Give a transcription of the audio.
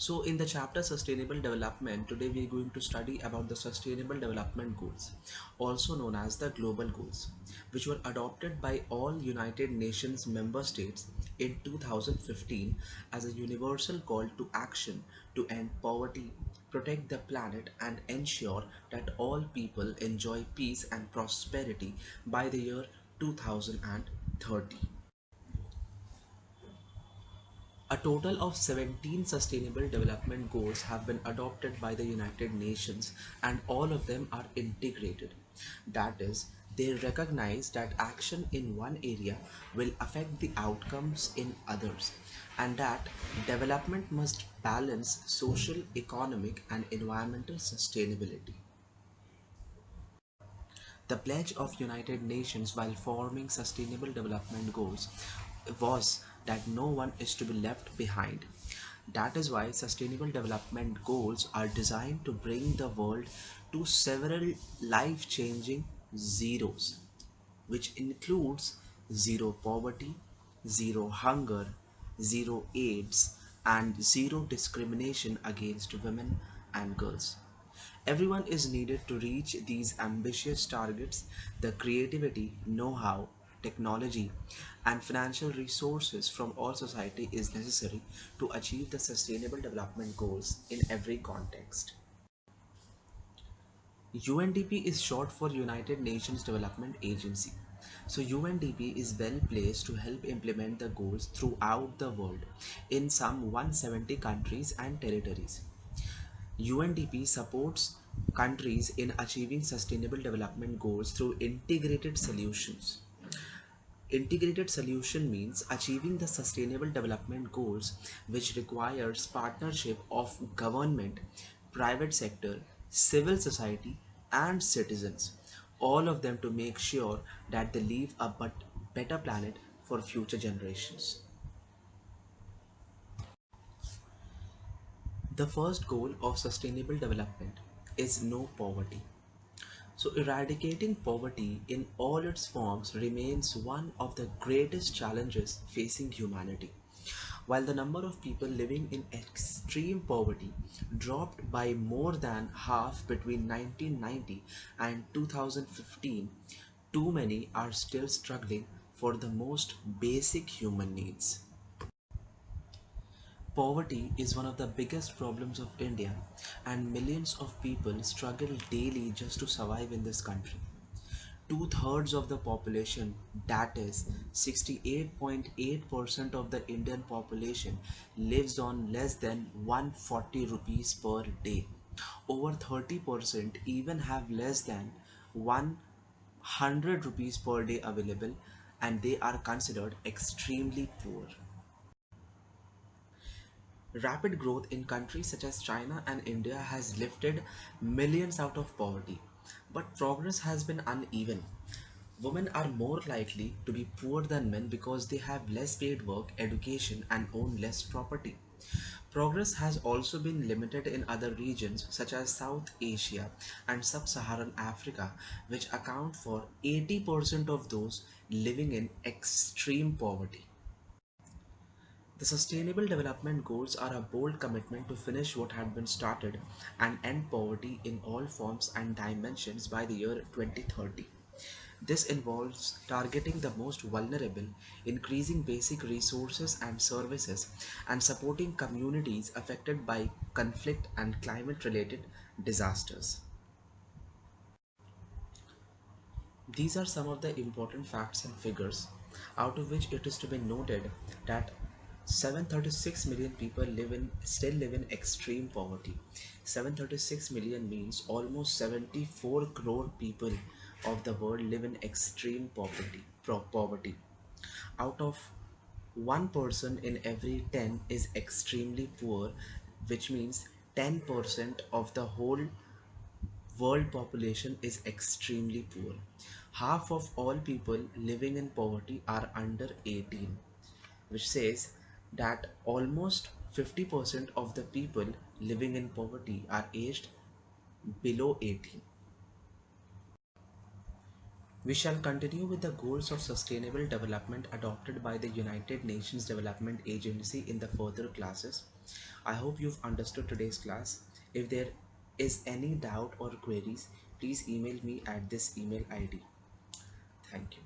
So in the chapter Sustainable Development, today we are going to study about the Sustainable Development Goals, also known as the Global Goals, which were adopted by all United Nations member states in 2015 as a universal call to action to end poverty, protect the planet and ensure that all people enjoy peace and prosperity by the year 2030. A total of 17 Sustainable Development Goals have been adopted by the United Nations, and all of them are integrated. That is, they recognize that action in one area will affect the outcomes in others, and that development must balance social, economic, and environmental sustainability. The pledge of United Nations while forming Sustainable Development Goals was that no one is to be left behind. That is why Sustainable Development Goals are designed to bring the world to several life-changing zeros, which includes zero poverty, zero hunger, zero AIDS, and zero discrimination against women and girls. Everyone is needed to reach these ambitious targets. The creativity, know-how, technology, and financial resources from all society is necessary to achieve the sustainable development goals in every context. UNDP is short for United Nations Development Agency. So UNDP is well placed to help implement the goals throughout the world in some 170 countries and territories. UNDP supports countries in achieving sustainable development goals through integrated solutions. Integrated solution means achieving the sustainable development goals, which requires partnership of government, private sector, civil society, and citizens, all of them to make sure that they leave a better planet for future generations. The first goal of sustainable development is no poverty. So, eradicating poverty in all its forms remains one of the greatest challenges facing humanity. While the number of people living in extreme poverty dropped by more than half between 1990 and 2015, too many are still struggling for the most basic human needs. Poverty is one of the biggest problems of India, and millions of people struggle daily just to survive in this country. Two-thirds of the population, that is 68.8% of the Indian population, lives on less than 140 rupees per day. Over 30% even have less than 100 rupees per day available, and they are considered extremely poor. Rapid growth in countries such as China and India has lifted millions out of poverty, but progress has been uneven. Women are more likely to be poor than men because they have less paid work, education, and own less property. Progress has also been limited in other regions such as South Asia and Sub-Saharan Africa, which account for 80% of those living in extreme poverty. The Sustainable Development Goals are a bold commitment to finish what had been started and end poverty in all forms and dimensions by the year 2030. This involves targeting the most vulnerable, increasing basic resources and services, and supporting communities affected by conflict and climate related disasters. These are some of the important facts and figures, out of which it is to be noted that 736 million people still live in extreme poverty. 736 million means almost 74 crore people of the world live in extreme poverty. Out of one person in every 10 is extremely poor, which means 10% of the whole world population is extremely poor. Half of all people living in poverty are under 18, which says that almost 50% of the people living in poverty are aged below 18. We shall continue with the goals of sustainable development adopted by the United Nations Development Agency in the further classes. I hope you've understood today's class. If there is any doubt or queries, please email me at this email ID. Thank you.